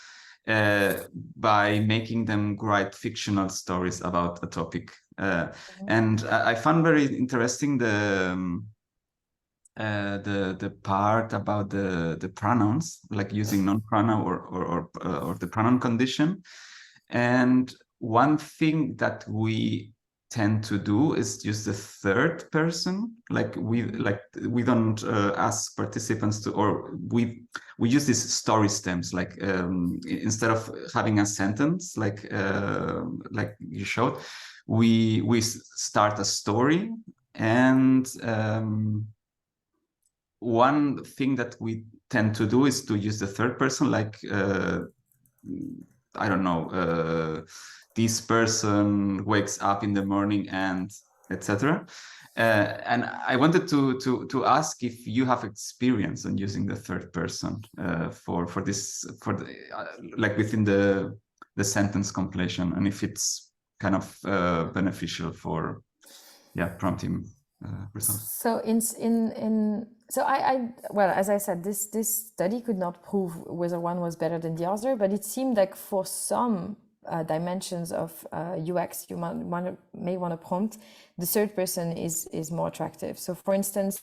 Speaker 5: by making them write fictional stories about a topic. And I found very interesting the part about the pronouns, like using non-pronoun or the pronoun condition. And one thing that we tend to do is use the third person. Like we don't ask participants to, or we use these story stems. Like instead of having a sentence like you showed, we start a story. And one thing that we tend to do is to use the third person, like I don't know, this person wakes up in the morning and etc. And I wanted to ask if you have experience on using the third person for this like within the sentence completion, and if it's kind of beneficial for prompting results.
Speaker 2: So I well, as I said, this study could not prove whether one was better than the other, but it seemed like for some dimensions of UX, you may want to prompt, the third person is more attractive. So for instance,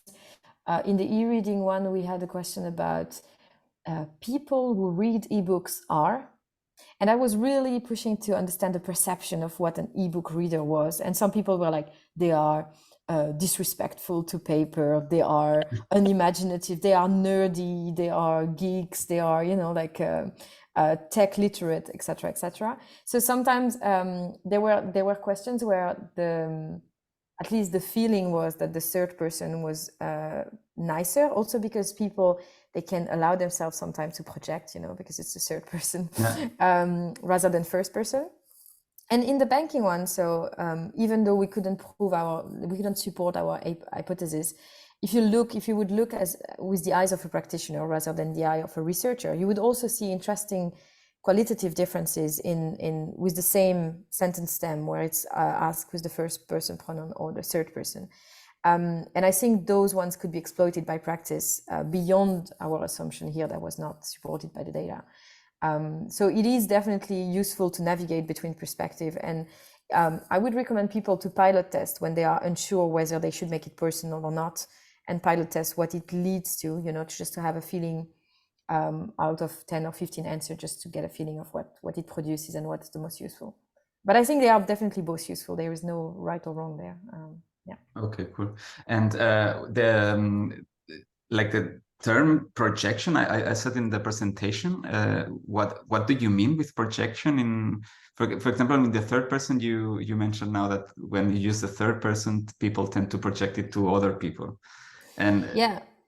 Speaker 2: in the e-reading one, we had a question about people who read ebooks are. And I was really pushing to understand the perception of what an ebook reader was. And some people were like, they are disrespectful to paper, they are unimaginative, they are nerdy, they are geeks, they are, like tech literate, etc., etc. So sometimes there were questions where at least the feeling was that the third person was nicer, also because people, they can allow themselves sometimes to project, because it's the third person rather than first person. And in the banking one, so even though we couldn't support our hypothesis, if you would look with the eyes of a practitioner rather than the eye of a researcher, you would also see interesting qualitative differences in with the same sentence stem, where it's asked with the first person pronoun or the third person. And I think those ones could be exploited by practice beyond our assumption here that was not supported by the data. So it is definitely useful to navigate between perspective, and I would recommend people to pilot test when they are unsure whether they should make it personal or not, and pilot test what it leads to, just to have a feeling out of 10 or 15 answers, just to get a feeling of what it produces and what's the most useful. But I think they are definitely both useful. There is no right or wrong there.
Speaker 5: Okay, cool. And like the term projection, I said in the presentation, what do you mean with projection? For example, in the third person, you mentioned now that when you use the third person, people tend to project it to other people. And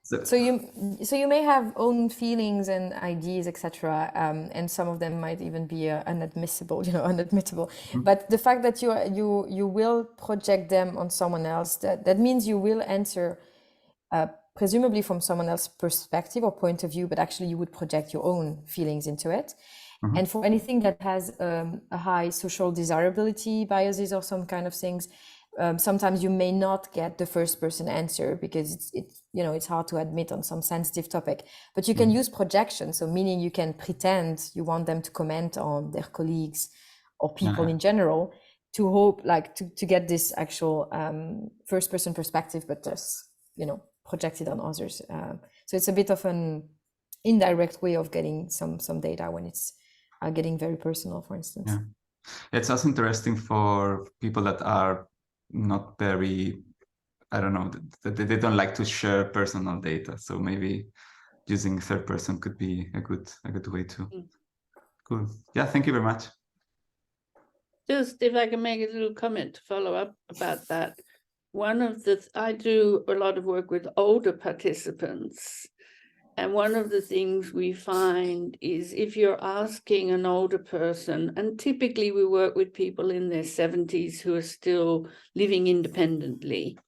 Speaker 2: so you may have own feelings and ideas, etc., and some of them might even be unadmissible. But the fact that you will project them on someone else, that means you will answer presumably from someone else's perspective or point of view, but actually you would project your own feelings into it. Mm-hmm. And for anything that has a high social desirability biases or some kind of things, sometimes you may not get the first person answer because it's hard to admit on some sensitive topic. But you can use projection, so meaning you can pretend you want them to comment on their colleagues or people in general, to hope to get this actual first person perspective, but just projected on others. So it's a bit of an indirect way of getting some data when it's getting very personal, for instance.
Speaker 5: Yeah, it's also interesting for people that are not very I don't know, they don't like to share personal data. So maybe using third person could be a good way too. Cool. Yeah, thank you very much.
Speaker 1: Just if I can make a little comment to follow up about that. One of the, I do a lot of work with older participants. And one of the things we find is if you're asking an older person, and typically we work with people in their 70s who are still living independently.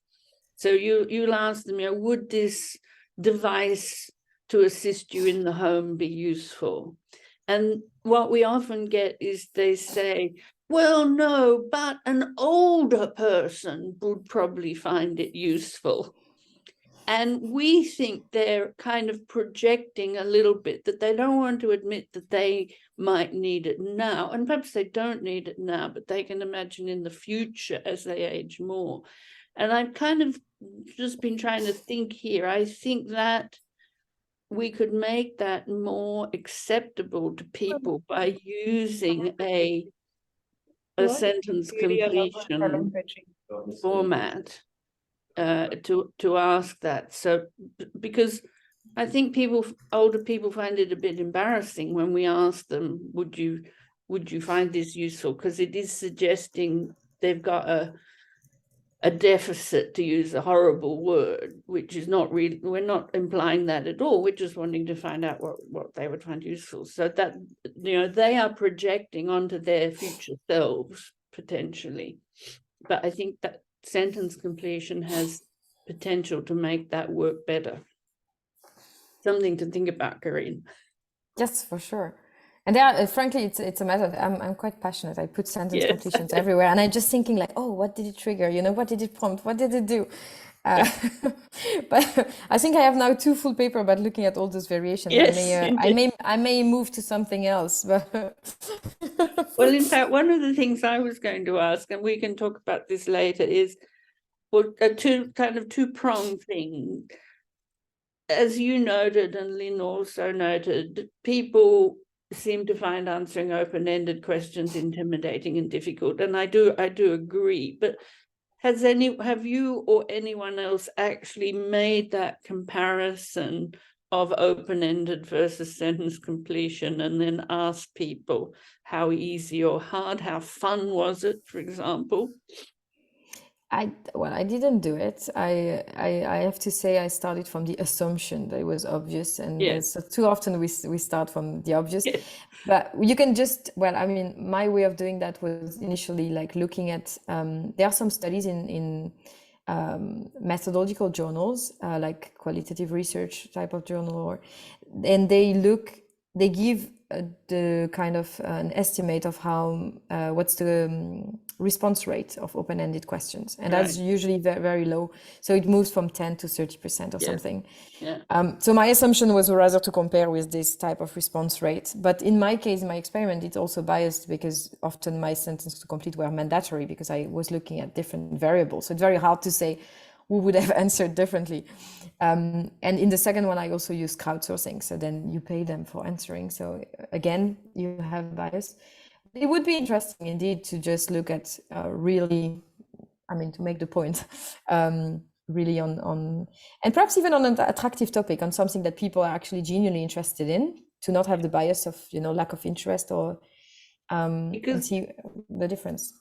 Speaker 1: So you'll ask them, you know, would this device to assist you in the home be useful? And what we often get is they say, well, no, but an older person would probably find it useful. And we think they're kind of projecting a little bit, that they don't want to admit that they might need it now. And perhaps they don't need it now, but they can imagine in the future as they age more. And I've kind of just been trying to think here. I think that we could make that more acceptable to people by using a sentence completion format. To ask that. So because I think older people find it a bit embarrassing when we ask them, would you find this useful? Because it is suggesting they've got a deficit, to use a horrible word, which is not really, we're not implying that at all. We're just wanting to find out what they would find useful. So that, you know, they are projecting onto their future selves potentially. But I think that sentence completion has potential to make that work better. Something to think about, Carine.
Speaker 2: Yes, for sure. And there, frankly, it's a matter. I'm quite passionate. I put sentence completions everywhere, and I'm just thinking like, oh, what did it trigger? You know, what did it prompt? What did it do? But I think I have now 2 full paper about looking at all those variations.
Speaker 1: Yes,
Speaker 2: I may move to something else. But
Speaker 1: well, in fact, one of the things I was going to ask, and we can talk about this later, is well, a two-pronged thing. As you noted, and Lynn also noted, people seem to find answering open-ended questions intimidating and difficult, and I do agree. But have you or anyone else actually made that comparison of open-ended versus sentence completion, and then asked people how easy or hard, how fun was it, for example?
Speaker 2: I didn't do it. I have to say I started from the assumption that it was obvious, and so too often we start from the obvious. But you can just, well, I mean, my way of doing that was initially like looking at there are some studies in methodological journals, like qualitative research type of journal, and they give the kind of an estimate of how what's the response rate of open-ended questions, and that's usually very, very low. So it moves from 10 to 30% or something. So my assumption was rather to compare with this type of response rate. But in my case, in my experiment, it's also biased because often my sentence to complete were mandatory because I was looking at different variables. So it's very hard to say who would have answered differently. And in the second one, I also use crowdsourcing. So then you pay them for answering. So again, you have bias. It would be interesting indeed to just look at really, I mean, to make the point, really on, and perhaps even on an attractive topic, on something that people are actually genuinely interested in, to not have the bias of, you know, lack of interest or and see the difference.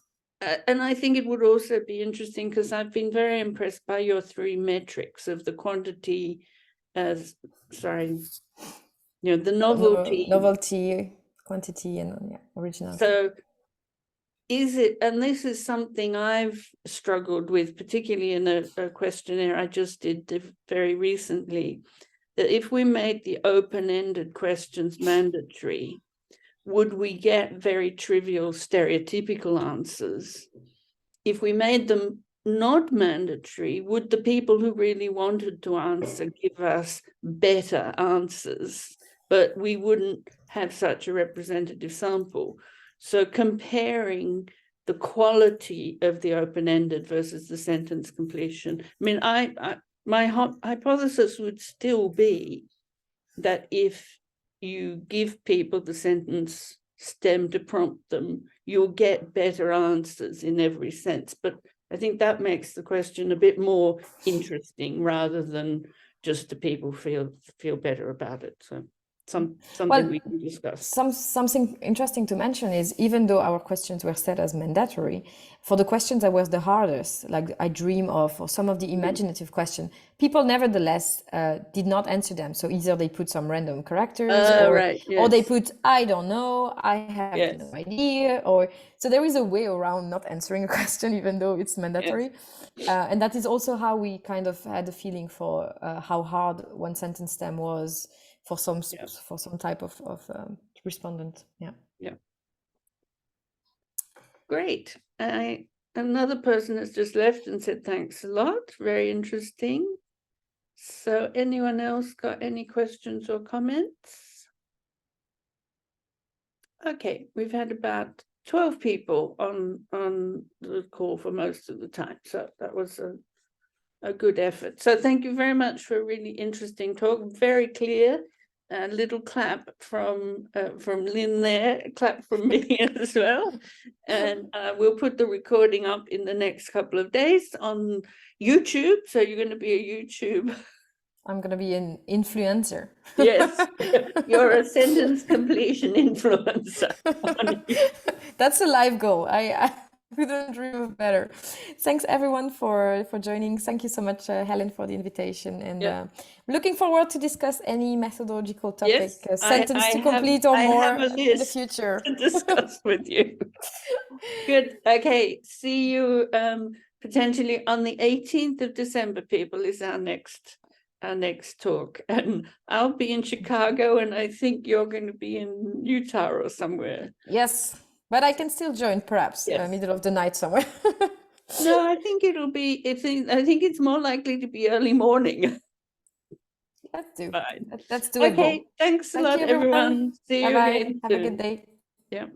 Speaker 1: And I think it would also be interesting because I've been very impressed by your 3 metrics of the quantity, the novelty,
Speaker 2: quantity, and originality.
Speaker 1: So is it, and this is something I've struggled with, particularly in a questionnaire I just did very recently, that if we made the open-ended questions mandatory, would we get very trivial stereotypical answers? If we made them not mandatory, would the people who really wanted to answer give us better answers? But we wouldn't have such a representative sample. So comparing the quality of the open-ended versus the sentence completion, I mean, my hypothesis would still be that if you give people the sentence stem to prompt them, you'll get better answers in every sense. But I think that makes the question a bit more interesting rather than just the people feel better about it. So something we can discuss.
Speaker 2: Something interesting to mention is, even though our questions were set as mandatory, for the questions that was the hardest, like I dream of, or some of the imaginative questions, people nevertheless did not answer them. So either they put some random characters,
Speaker 1: Right,
Speaker 2: or they
Speaker 1: yes.
Speaker 2: put, I don't know, I have
Speaker 1: Yes.
Speaker 2: no idea, or so there is a way around not answering a question, even though it's mandatory. And that is also how we kind of had a feeling for how hard one sentence stem was for some type of respondent. Yeah.
Speaker 1: Great. Another person has just left and said thanks a lot. Very interesting. So anyone else got any questions or comments? Okay, we've had about 12 people on the call for most of the time. So that was a good effort. So thank you very much for a really interesting talk. Very clear. A little clap from Lynn there, a clap from me as well. And we'll put the recording up in the next couple of days on YouTube. So you're going to be a YouTube.
Speaker 2: I'm going to be an influencer.
Speaker 1: Yes, you're a sentence completion influencer.
Speaker 2: That's a life goal. I couldn't dream of better. Thanks everyone for joining. Thank you so much, Helen, for the invitation. And looking forward to discuss any methodological topic, sentence to complete or more in the future.
Speaker 1: To discuss with you. Good. Okay. See you potentially on the 18th of December, people, is our next talk. And I'll be in Chicago, and I think you're going to be in Utah or somewhere.
Speaker 2: Yes, but I can still join, perhaps middle of the night somewhere.
Speaker 1: No, I think it'll be. I think it's more likely to be early morning.
Speaker 2: Let's do.
Speaker 1: Fine.
Speaker 2: Let's do it.
Speaker 1: Okay. Thanks a lot, everyone. See you again.
Speaker 2: Have a good day.
Speaker 1: Yeah.